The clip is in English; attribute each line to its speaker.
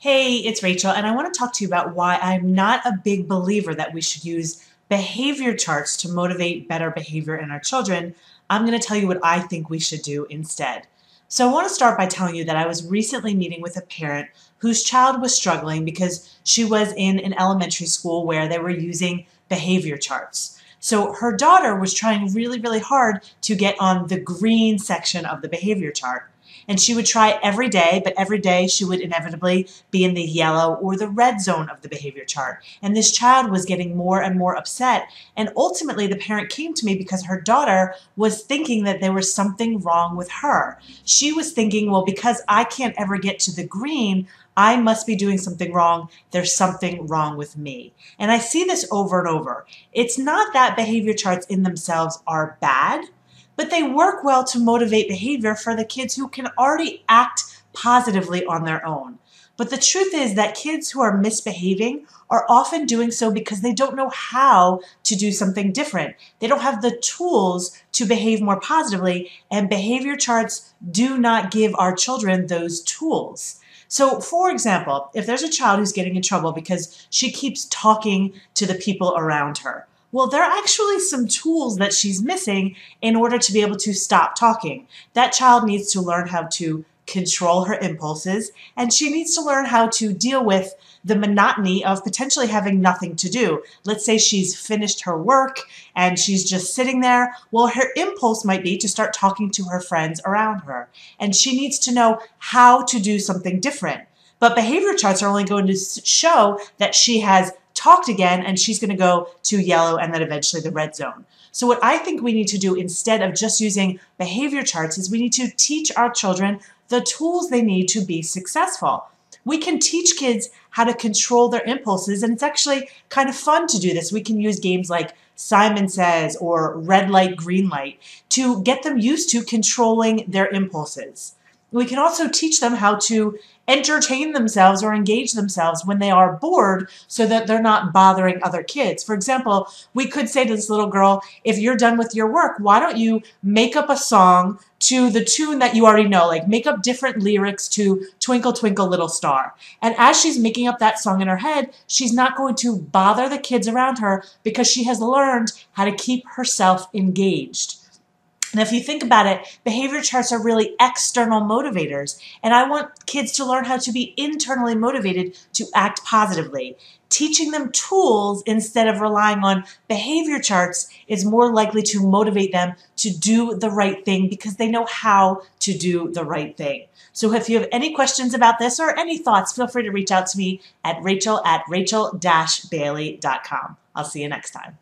Speaker 1: Hey, it's Rachel, and I want to talk to you about why I'm not a big believer that we should use behavior charts to motivate better behavior in our children. I'm going to tell you what I think we should do instead. So I want to start by telling you that I was recently meeting with a parent whose child was struggling because she was in an elementary school where they were using behavior charts. So her daughter was trying really, really hard to get on the green section of the behavior chart. And she would try every day, but every day she would inevitably be in the yellow or the red zone of the behavior chart. And this child was getting more and more upset. And ultimately, the parent came to me because her daughter was thinking that there was something wrong with her. She was thinking, well, because I can't ever get to the green, I must be doing something wrong. There's something wrong with me. And I see this over and over. It's not that behavior charts in themselves are bad, but they work well to motivate behavior for the kids who can already act positively on their own. But the truth is that kids who are misbehaving are often doing so because they don't know how to do something different. They don't have the tools to behave more positively, and behavior charts do not give our children those tools. So, for example, if there's a child who's getting in trouble because she keeps talking to the people around her, well, there are actually some tools that she's missing in order to be able to stop talking. That child needs to learn how to control her impulses, and she needs to learn how to deal with the monotony of potentially having nothing to do. Let's say she's finished her work and she's just sitting there. Well, her impulse might be to start talking to her friends around her, and she needs to know how to do something different. But behavior charts are only going to show that she has talked again and she's going to go to yellow and then eventually the red zone. So what I think we need to do instead of just using behavior charts is we need to teach our children the tools they need to be successful. We can teach kids how to control their impulses, and it's actually kind of fun to do this. We can use games like Simon Says or Red Light, Green Light to get them used to controlling their impulses. We can also teach them how to entertain themselves or engage themselves when they are bored so that they're not bothering other kids. For example, we could say to this little girl, if you're done with your work, why don't you make up a song to the tune that you already know, like make up different lyrics to Twinkle, Twinkle, Little Star. And as she's making up that song in her head, she's not going to bother the kids around her because she has learned how to keep herself engaged. And if you think about it, behavior charts are really external motivators. And I want kids to learn how to be internally motivated to act positively. Teaching them tools instead of relying on behavior charts is more likely to motivate them to do the right thing because they know how to do the right thing. So if you have any questions about this or any thoughts, feel free to reach out to me at rachel@rachel-bailey.com. I'll see you next time.